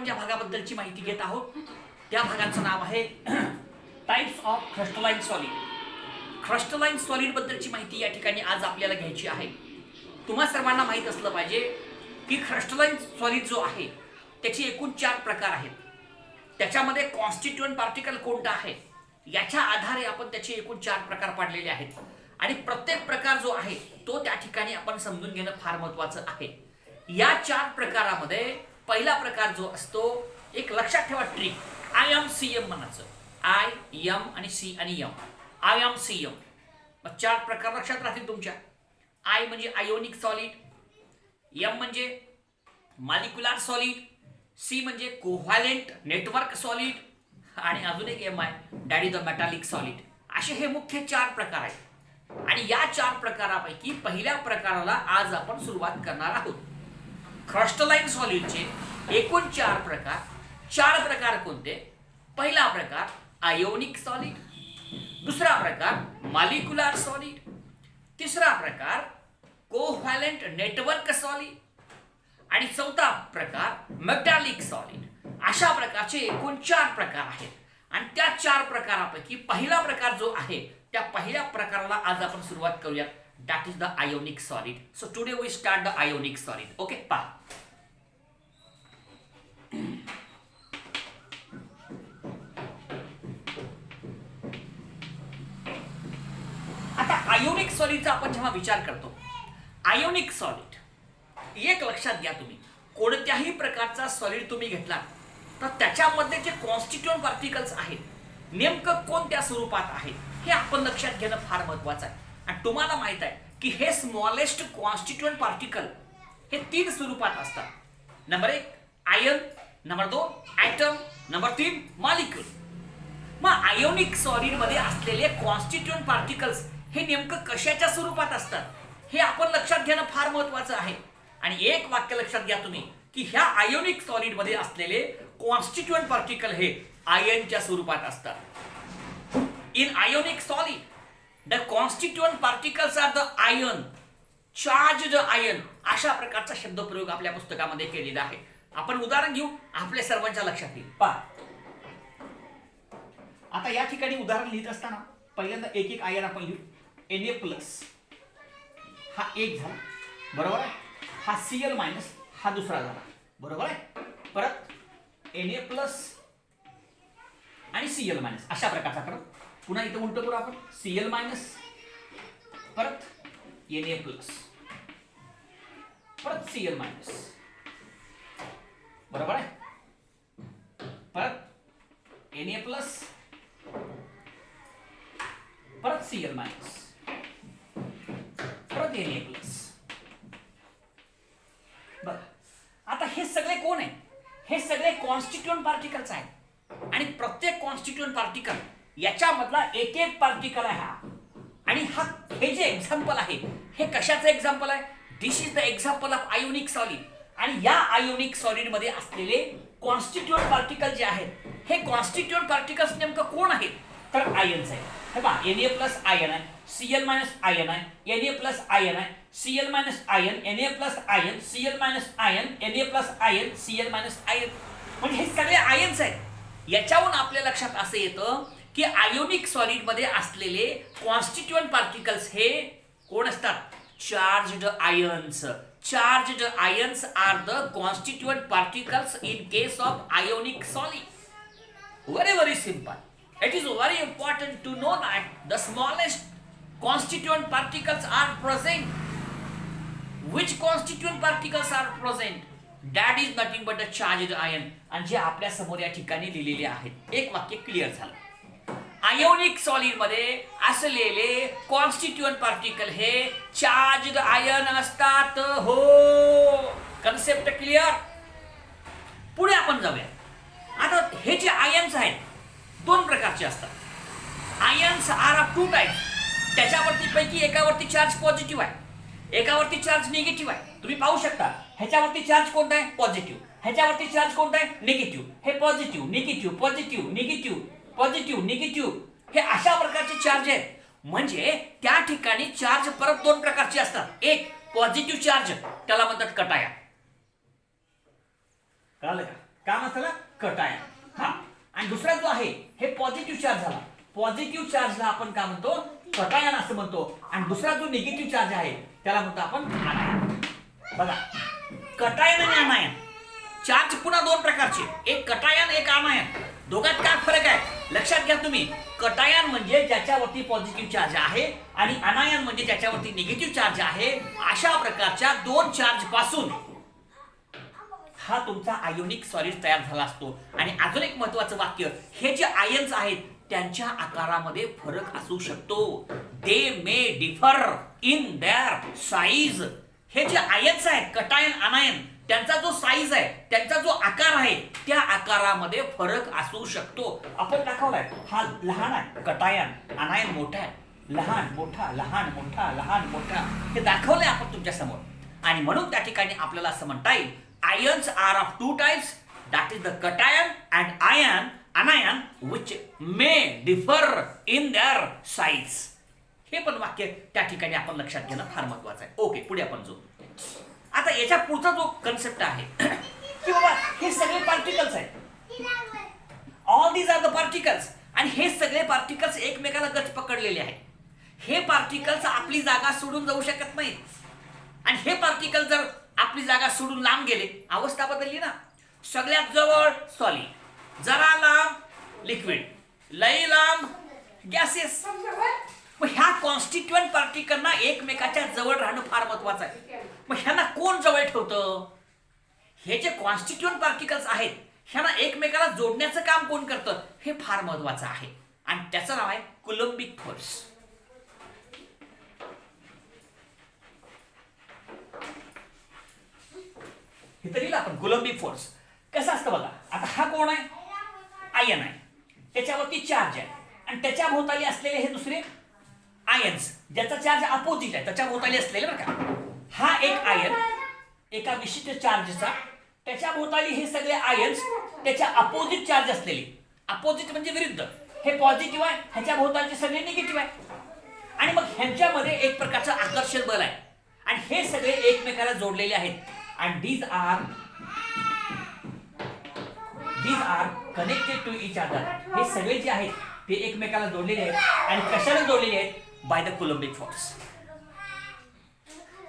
आपण ज्या भागाबद्दलची माहिती घेत आहोत त्या भागाचं नाव आहे types of crystalline solid. Crystalline solid बद्दलची माहिती या ठिकाणी आज आपल्याला घ्यायची आहे. तुम्हा सर्वांना माहीत असलं पाहिजे की क्रिस्टलाइन सॉलिड जो आहे त्याचे एकूण 4 प्रकार आहेत. त्याच्यामध्ये कॉन्स्टिट्यूएंट पार्टिकल कोणता आहे याच्या आधारे आपण त्याचे एकूण 4 प्रकार पाडलेले आहेत आणि प्रत्येक प्रकार जो आहे तो त्या ठिकाणी आपण समजून घेणं फार महत्त्वाचं आहे. या 4 प्रकारामध्ये पहिला प्रकार जो असतो, एक लक्षात ठेवा ट्रिक, IMCM म्हणायचं. I M आणि C आणि M, IMCM. मग 4 प्रकार लक्षात राहतील तुमच्या. I म्हणजे आयोनिक सॉलिड, M म्हणजे मॉलिक्युलर सॉलिड, C म्हणजे कोव्हॅलेंट नेटवर्क सॉलिड आणि अजून एक M आहे that is the metallic solid. असे हे मुख्य 4 प्रकार आहेत आणि या 4 प्रकारापैकी पहिल्या प्रकाराला आज आपण सुरुवात करणार आहोत. क्रिस्टलाइन सॉलिडचे एकूण 4 प्रकार. 4 प्रकार कोणते? पहिला प्रकार आयोनिक सॉलिड, दुसरा प्रकार मॉलिक्युलर सॉलिड, तिसरा प्रकार कोव्हॅलेंट नेटवर्क सॉलिड आणि चौथा प्रकार मेटॅलिक सॉलिड. अशा प्रकारचे एकूण 4 प्रकार आहेत आणि त्या 4 प्रकारापैकी पहिला प्रकार जो आहे त्या पहिल्या प्रकाराला आज आपण सुरुवात करूया. That is the ionic solid. So today we start the ionic solid. Okay, पहा. आता आयोनिक सॉलिडचा आपण जेव्हा विचार करतो, आयोनिक सॉलिड एक लक्षात घ्या, तुम्ही कोणत्याही प्रकारचा सॉलिड तुम्ही घेतला तर त्याच्यामध्ये जे कॉन्स्टिट्यूएंट पार्टिकल्स आहेत नेमकं कोणत्या स्वरूपात आहेत हे आपण लक्षात घेणं फार महत्त्वाचं आहे. आणि तुम्हाला माहित आहे की हे स्मॉलेस्ट कॉन्स्टिट्यूएंट पार्टिकल हे 3 स्वरूपात असतात. Number 1 ion, number 2 atom, number 3 molecule. मग आयोनिक सॉलिड मध्ये असलेले कॉन्स्टिट्यूएंट पार्टिकल्स हे नेमकं कशाच्या स्वरूपात असतात हे आपण लक्षात घेणं फार महत्त्वाचं आहे. आणि एक वाक्य लक्षात घ्या तुम्ही की ह्या आयोनिक सॉलिड मध्ये असलेले कॉन्स्टिट्यूएंट पार्टिकल हे आयनच्या स्वरूपात असतात. In ionic solid the constituent particles are the ion, charged ion. अशा प्रकारचा शब्दप्रयोग आपल्या पुस्तकामध्ये केलेला आहे. आपण उदाहरण घेऊ, आपल्या सर्वांच्या लक्षात येईल. पहा, आता या ठिकाणी उदाहरण लिहित असताना पहिल्यांदा एक एक आयन आपण लिहू. Na+, हा एक झाला, बरोबर आहे. हा Cl- हा दुसरा झाला, बरोबर आहे. परत Na+ आणि Cl- अशा प्रकारचा करू. पुन्हा इथं उलट करू आपण. Cl- परत Na+, परत Cl-, बरोबर आहे. परत Na+, परत Cl-, परत Na+. बघा, आता हे सगळे कोण आहे? हे सगळे कॉन्स्टिट्यूएंट पार्टिकल्स आहेत आणि प्रत्येक कॉन्स्टिट्यूएंट पार्टिकल याच्यामधला एक एक पार्टिकल आहे हा. आणि हे जे एक्झाम्पल आहे हे कशाचं एक्झाम्पल आहे? This is the example of ionic solid. आणि या आयोनिक सॉलिड मध्ये असलेले कॉन्स्टिट्यूएंट पार्टिकल जे आहेत हे कॉन्स्टिट्यूएंट पार्टिकल्स नेमकं कोण आहेत? तर आयन्स आहेत. हे पहा, Na+ आयन आहे, Cl- आयन आहे, Na+ आयन आहे, Cl- ion, Na+ ion, Cl- ion, Na+ ion, Cl- ion. म्हणजे हे सगळे आयन्स आहेत. याच्यावरून आपल्या लक्षात असं येतं की आयोनिक सॉलिड मध्ये असलेले कॉन्स्टिट्यूएंट पार्टिकल्स हे कोण असतात? Charged ions. Charged ions are the constituent particles in case of ionic solid. Very very simple. It is very important to know that the smallest constituent particles are present. Which constituent particles are present? That is nothing but the charged ion. आणि जे आपल्या समोर या ठिकाणी लिहिलेले आहेत. एक वाक्य क्लिअर झालं. आयोनिक सॉलिड मध्ये असलेले कॉन्स्टिट्यूएंट पार्टिकल हे चार्ज्ड आयन असतात. हो, कन्सेप्ट क्लिअर. पुढे आपण जाऊया. आता हे जे आयन्स आहेत 2 प्रकारचे असतात. Ions are of 2 types. त्याच्यावरती पैकी एकावरती चार्ज पॉझिटिव्ह आहे, एकावरती चार्ज निगेटिव्ह आहे. तुम्ही पाहू शकता ह्याच्यावरती चार्ज कोणता आहे? पॉझिटिव्ह. ह्याच्यावरती चार्ज कोणता आहे? निगेटिव्ह. हे positive negative positive negative positive negative हे अशा प्रकारचे चार्ज आहेत. म्हणजे त्या ठिकाणी चार्ज परत 2 प्रकारचे असतात. एक पॉझिटिव्ह चार्ज, त्याला म्हणतात कटाया. कळालं का? काय म्हणतात कटायन. हा, आणि दुसरा जो आहे हे पॉझिटिव्ह चार्ज झाला. पॉझिटिव्ह चार्जला आपण काय म्हणतो कटायन असं म्हणतो. आणि दुसरा जो निगेटिव्ह चार्ज आहे त्याला म्हणतो आपण आनायन. बघा, कटायन आणि आनायन चार्ज पुन्हा दोन प्रकारचे, एक कटायन एक आनायन. दोघात काय फरक आहे लक्षात घ्या तुम्ही. कटायन म्हणजे ज्याच्यावरती पॉझिटिव्ह चार्ज आहे आणि अनायन म्हणजे ज्याच्यावरती निगेटिव्ह चार्ज आहे. अशा प्रकारच्या दोन चार्ज पासून हा तुमचा आयोनिक सॉलिड तयार झाला असतो. आणि अजून एक महत्वाचं वाक्य, हे जे आयन्स आहेत त्यांच्या आकारामध्ये फरक असू शकतो. They may differ in their size. हे जे आयन्स आहेत कटायन अनायन त्यांचा जो साईज आहे त्यांचा जो आकार आहे त्या आकारामध्ये फरक असू शकतो. आपण दाखवलाय हा लहान आहे कटायन, अनायन मोठा आहे, लहान मोठा लहान मोठा लहान मोठा हे दाखवलंय आपण तुमच्या समोर. आणि म्हणून त्या ठिकाणी आपल्याला असं म्हणता येईल ions are of two types, that is the cation and anion anion which may differ in their size. हे पण वाक्य त्या ठिकाणी आपण लक्षात घेणं फार महत्वाचं आहे. ओके, पुढे आपण जाऊ. आता याच्या पुढचा जो कन्सेप्ट आहे की बाबा हे सगळे पार्टिकल्स आहेत, all these are the particles, आणि हे सगळे पार्टिकल्स एकमेकाला गच पकडलेले आहेत. हे पार्टिकल्स आपली जागा सोडून जाऊ शकत नाहीत. आणि हे पार्टिकल जर आपली जागा सोडून लांब गेले, अवस्था बदलली ना. सगळ्यात जवळ सॉलिड, जरा लांब लिक्विड, लई लांब गॅसेस. मग ह्या कॉन्स्टिट्युएंट पार्टिकलना एकमेकाच्या जवळ राहणं फार महत्वाचं आहे. मग ह्यांना कोण जवळ ठेवतं? हे जे कॉन्स्टिट्युएंट पार्टिकल्स आहेत ह्यांना एकमेकाला जोडण्याचं काम कोण करतं हे फार महत्वाचं आहे. आणि त्याचं नाव आहे कुलंबिक फोर्स. हे तरी आपण कुलंबिक फोर्स कसं असतं बघा. आता हा कोण आहे? आयन आहे, त्याच्यावरती चार्ज आहे आणि त्याच्या भोवताली असलेले हे दुसरे आयन्स ज्याचा चार्ज अपोजिट आहे त्याच्या भोवताली असलेले बरं का. हा एक आयन एका विशिष्ट चार्जचा, त्याच्या भोवताली हे सगळे आयन्स त्याच्या अपोजिट चार्ज असलेले. अपोजिट म्हणजे विरुद्ध. हे पॉझिटिव्ह आहे, ह्याच्या भोवतालचे सगळे निगेटिव्ह आहे. आणि मग ह्यांच्यामध्ये एक प्रकारचं आकर्षण बल आहे आणि हे सगळे एकमेकाला जोडलेले आहेत. आणि these are connected to each other. हे सगळे जे आहेत ते एकमेकाला जोडलेले आहेत. आणि कशाला जोडलेले आहेत? By the coulombic force.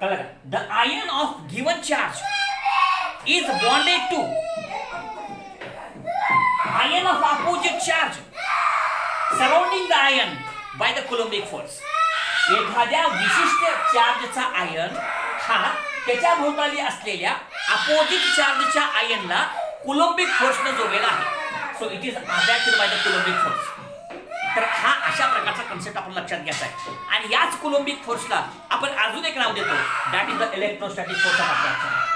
कळलं का? The ion of given charge is bonded to ion of opposite charge surrounding the ion by the coulombic force. एखाद्या विशिष्ट चार्जचा आयन हा त्याच्या भोवताली असलेल्या अपोजिट चार्जच्या आयनला कुलंबिक फोर्सने जोडलेला आहे. So it is attached bye the coulombic force. तर हा अशा प्रकारचा कन्सेप्ट आपण लक्षात घ्यायचा आहे. आणि याच कुलंबिक फोर्सला आपण अजून एक नाव देतो, that is the electrostatic force of attraction.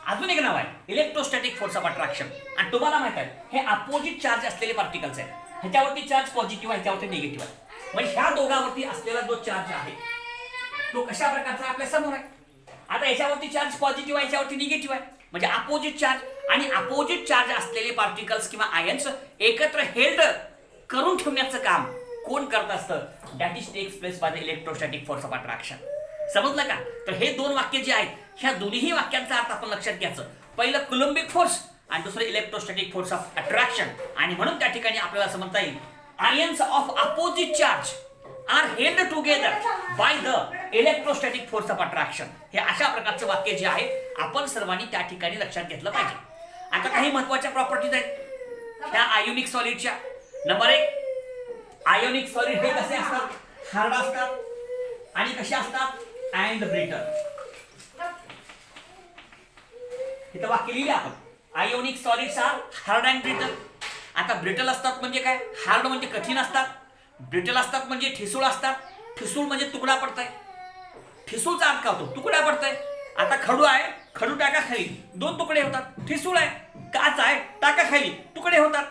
अजून एक नाव आहे इलेक्ट्रोस्टॅटिक फोर्स ऑफ अट्रॅक्शन. आणि तुम्हाला माहित आहे हे अपोजिट चार्ज असलेले पार्टिकल्स आहेत. ह्याच्यावरती चार्ज पॉझिटिव्ह आहे, ह्याच्यावरती निगेटिव्ह आहे. म्हणजे ह्या दोघांवरती असलेला जो चार्ज आहे तो कशा प्रकारचा आपल्या समोर आहे. आता याच्यावरती चार्ज पॉझिटिव्ह आहे, याच्यावरती निगेटिव्ह आहे, म्हणजे अपोजिट चार्ज. आणि अपोजिट चार्ज असलेले पार्टिकल्स किंवा आयन्स एकत्र हेल्ड करून ठेवण्याचं काम कोण करत असतं? That is takes place by the electrostatic force of attraction. समजलं का? तर हे दोन वाक्य जे आहेत ह्या दोन्ही वाक्यांचा अर्थ आपण लक्षात घ्यायचं. पहिलं कुलंबिक फोर्स आणि दुसरं इलेक्ट्रोस्टॅटिक फोर्स ऑफ अट्रॅक्शन. आणि म्हणून त्या ठिकाणी आपल्याला असं म्हणता येईल ions of opposite charge are held together by the electrostatic force of attraction. हे अशा प्रकारचं वाक्य जे आहे आपण सर्वांनी त्या ठिकाणी लक्षात घेतलं पाहिजे. आता काही महत्वाच्या प्रॉपर्टीज आहेत ह्या आयोनिक सॉलिडच्या. नंबर 1, आयोनिक सॉलिड हे कसे असतात? हार्ड असतात आणि कसे असतात? And brittle. इथं वाक्य लिहिले आपण ionic solids are hard and brittle. आता ब्रिटल असतात म्हणजे काय? हार्ड म्हणजे कठीण असतात, ब्रिटल असतात म्हणजे ठिसूळ असतात. ठिसूळ म्हणजे तुकडा पडताय. ठिसूळचा अर्थ काय होतो? तुकडा पडताय. आता खडू आहे, खडू टाका खाली 2 तुकडे होतात. ठिसूळ आहे, काच आहे, टाका खाली तुकडे होतात.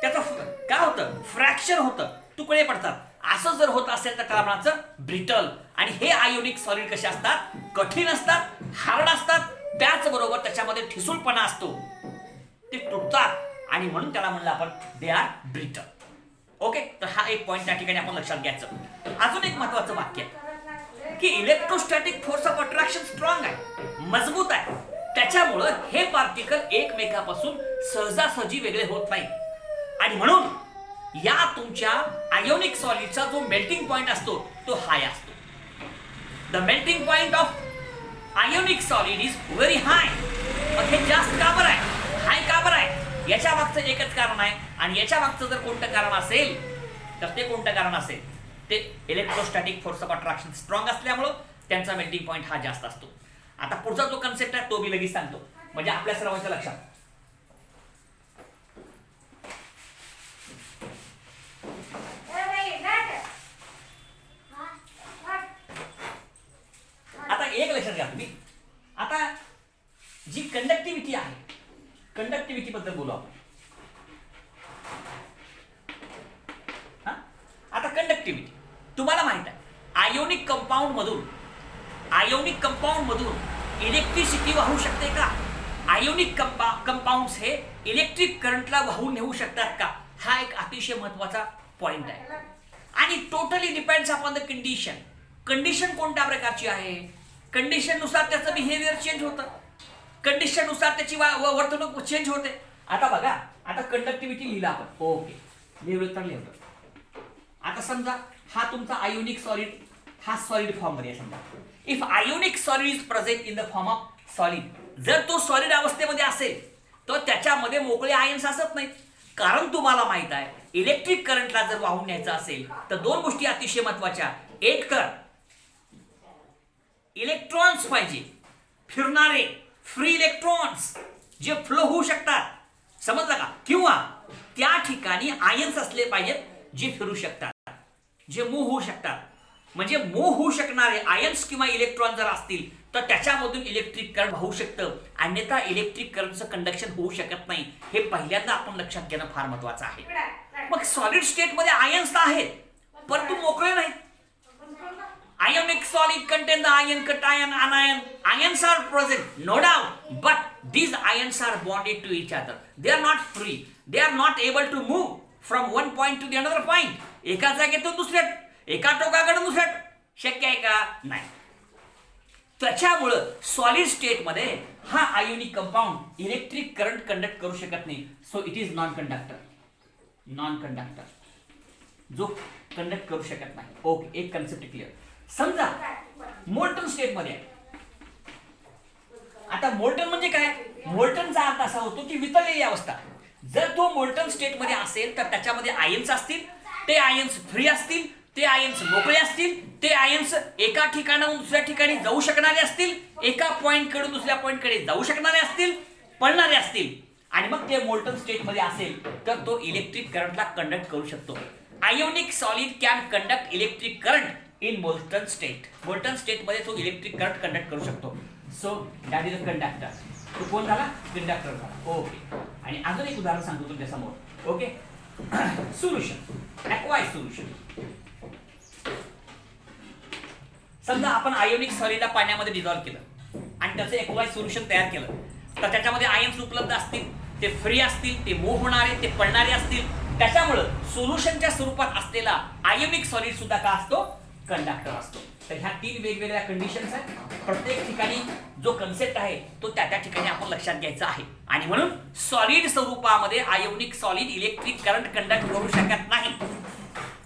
त्याचं काय होतं? फ्रॅक्चर होतं, तुकडे पडतात. असं जर होत असेल तर त्याला म्हणायचं ब्रिटल. आणि हे आयोनिक सॉलिड कसे असतात? कठीण असतात, हार्ड असतात, त्याचबरोबर त्याच्यामध्ये ठिसूळपणा असतो, ते तुटतात. आणि म्हणून त्याला म्हणलं आपण दे आर ब्रिटल. ओके, तर हा एक पॉईंट त्या ठिकाणी आपण लक्षात घ्यायचं. अजून एक महत्वाचं वाक्य आहे की electrostatic force of attraction strong आहे, मजबूत आहे, त्याच्यामुळं हे पार्टिकल एकमेकापासून सहजासहजी वेगळे होत नाही. आणि म्हणून या तुमच्या आयोनिक सॉलिडचा जो मेल्टिंग पॉइंट असतो तो हाय असतो. The melting point of ionic solid is very high. मग हे जास्त का बरं आहे, हाय का बरं आहे? याच्या मागचं एकच कारण आहे, आणि याच्या मागचं जर कोणतं कारण असेल तर ते कोणतं कारण असेल, ते electrostatic force of attraction strong असल्यामुळं त्यांचा मेल्टिंग पॉइंट हा जास्त असतो. आता पुढचा जो कन्सेप्ट आहे तो मी लगेच सांगतो, म्हणजे आपल्या सर्वांच्या लक्षात. आता एक लक्षात घ्या तुम्ही, आता जी कंडक्टिव्हिटी आहे, कंडक्टिव्हिटी बद्दल बोलू आपण. आता कंडक्टिव्हिटी तुम्हाला माहित आहे, आयोनिक कंपाऊंड मधून इलेक्ट्रिसिटी वाहू शकते का? आयोनिक कंपाऊंड्स हे इलेक्ट्रिक करंटला वाहून नेऊ शकतात का? हा एक अतिशय महत्वाचा पॉइंट आहे. आणि totally depends upon the condition. Condition कोणत्या प्रकारची आहे, कंडिशननुसार त्याचं बिहेवियर चेंज होतं, कंडिशननुसार त्याची वर्तणूक चेंज होते. आता बघा, आता कंडक्टिव्हिटी लिहिला आपण, ओके, लिहिलं. आता समजा हा तुमचा आयोनिक सॉलिड, हा सॉलिड फॉर्म मध्ये समजा. If ionic solid is present in the form of solid, जर तो सॉलिड अवस्थेमध्ये असेल तर त्याच्यामध्ये मोकळे आयन्स असत नाहीत. कारण तुम्हाला माहित आहे, इलेक्ट्रिक करंटला जर वाहून न्यायचं असेल तर दोन गोष्टी अतिशय महत्वाच्या. एक तर इलेक्ट्रॉन्स पाहिजे, फिरणारे फ्री इलेक्ट्रॉन्स जे फ्लो होऊ शकतात, समजलं का? किंवा त्या ठिकाणी आयन्स असले पाहिजेत जे फिरू शकतात, जे मूव्ह होऊ शकतात. म्हणजे मूव्ह होऊ शकणारे आयन्स किंवा इलेक्ट्रॉन जर असतील तर त्याच्यामधून इलेक्ट्रिक करंट वाहू शकतं, अन्यथा इलेक्ट्रिक करंटचं कंडक्शन होऊ शकत नाही. हे पहिल्यांदा आपण लक्षात घेणं फार महत्वाचं आहे. मग सॉलिड स्टेटमध्ये आयन्स आहेत परंतु मोकळे नाहीत. Ionic solid contain the ion, cation, anion. Ions are present, no doubt, but these ions are bonded to each other. They are not free. They are not able to move from one point to the another point. एका जागेतून दुसऱ्या, एका टोकाकडून दुसऱ्या, शक्य आहे का? नाही. त्याच्यामुळं सॉलिड स्टेटमध्ये हा ionic compound electric current conduct करू शकत नाही. So it is non conductor, जो कंडक्ट करू शकत नाही. ओके, एक कन्सेप्ट क्लिअर. समजा मोल्टन स्टेट मध्ये आहे. आता मोल्टन म्हणजे काय? मोल्टनचा अर्थ असा होतो की वितळलेली अवस्था. जर तो मोल्टन स्टेट मध्ये असेल तर त्याच्यामध्ये आयन्स असतील, ते आयन्स फ्री असतील, ते आयन्स मोकळे असतील, ते आयन्स एका ठिकाणाहून दुसऱ्या ठिकाणी जाऊ शकणारे असतील, एका पॉइंट कडून दुसऱ्या पॉइंट कडे जाऊ शकणारे असतील, पळणारे असतील. आणि मग ते मोल्टन स्टेट मध्ये असेल तर तो इलेक्ट्रिक करंटला कंडक्ट करू शकतो. Ionic solid can conduct electric current in molten state. Molten state मध्ये तो इलेक्ट्रिक करंट कंडक्ट करू शकतो. So that is a conductor. तो कोण झाला? कंडक्टर झाला. ओके. आणि अजून एक उदाहरण सांगतो तुमच्या समोर. Okay, solution, aqueous solution. समजा आपण आयोनिक सॉलिडला पाण्यामध्ये डिझॉल्व्ह केलं आणि त्याचं ॲक्वाइज सोल्युशन तयार केलं, तर त्याच्यामध्ये आयन्स उपलब्ध असतील, ते फ्री असतील, ते मूव्ह होणारे, ते पळणारे असतील. त्याच्यामुळं सोल्युशनच्या स्वरूपात असलेला आयोनिक सॉलिड सुद्धा का असतो? कंडक्टर असतो. तर ह्या तीन वेगवेगळ्या कंडिशन्स आहेत. प्रत्येक ठिकाणी जो कन्सेप्ट आहे तो त्या त्या ठिकाणी आपण लक्षात घ्यायचा आहे. आणि म्हणून सॉलिड स्वरूपामध्ये ionic solid electric current conduct करू शकत नाही.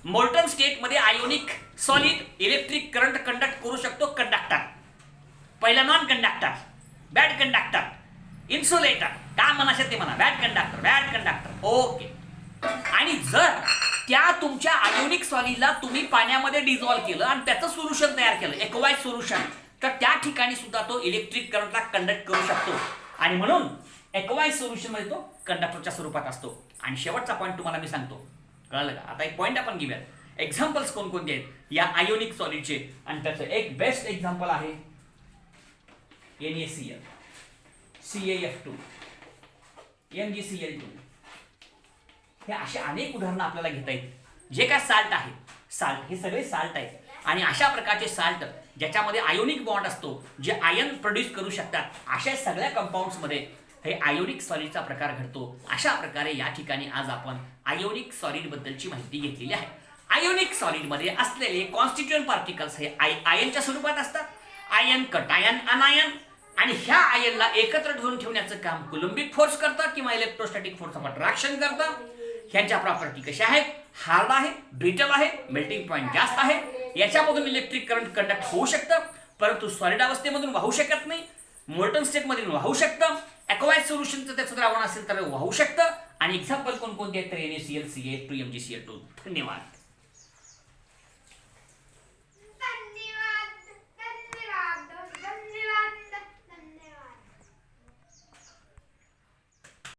मोल्टन स्टेटमध्ये ionic solid electric current conduct करू शकतो कंडक्टर. पहिला non conductor, bad conductor, insulator, काय म्हणायचं ते म्हणा, बॅड कंडक्टर. ओके. आणि जर त्या तुमच्या आयोनिक सॉलिडला तुम्ही पाण्यामध्ये डिझॉल्व्ह केलं आणि त्याचं सोल्युशन तयार केलं, ॲक्वाइज सोल्युशन, तर त्या ठिकाणी सुद्धा तो इलेक्ट्रिक करंटला कंडक्ट करू शकतो. आणि म्हणून ॲक्वाइज सोल्युशन मध्ये तो कंडक्टरच्या स्वरूपात असतो. आणि शेवटचा पॉईंट तुम्हाला मी सांगतो, कळलं का? आता एक पॉईंट आपण घेऊया. एक्झाम्पल्स कोणकोणते आहेत या आयोनिक सॉलिडचे, आणि त्याचं एक बेस्ट एक्झाम्पल आहे NaCl, CaF2, MgCl2. हे असे अनेक उदाहरणं आपल्याला घेता येतील. जे काय साल्ट आहे, साल्ट हे सगळे साल्ट आहेत. आणि अशा प्रकारचे साल्ट ज्याच्यामध्ये आयोनिक बॉन्ड असतो, जे आयन प्रोड्यूस करू शकतात, अशा सगळ्या कंपाऊंड्समध्ये हे आयोनिक सॉलिडचा प्रकार घडतो. अशा प्रकारे या ठिकाणी आज आपण आयोनिक सॉलिड बद्दलची माहिती घेतलेली आहे. आयोनिक सॉलिडमध्ये असलेले कॉन्स्टिट्यूएंट पार्टिकल्स हे आयनच्या स्वरूपात असतात. आयन, कटायन, अनायन, आणि ह्या आयनला एकत्र धरून ठेवण्याचं काम कुलंबिक फोर्स करतं किंवा इलेक्ट्रोस्टॅटिक फोर्स ऑफ अट्रॅक्शन करतं. ह्यांच्या प्रॉपर्टी कशा आहेत? हार्ड आहे, ब्रिटल आहे, मेल्टिंग पॉईंट जास्त आहे. याच्यामधून इलेक्ट्रिक करंट कंडक्ट होऊ शकतं, परंतु सॉलिड अवस्थेमधून वाहू शकत नाही. मोल्टन स्टेटमधून वाहू शकतं. ॲक्वायर्ड सोल्युशनचं त्याचं द्रावण असेल तर वाहू शकतं. आणि एक्झाम्पल कोणकोणते आहेत तर NaCl, CH2, MgCl2. धन्यवाद.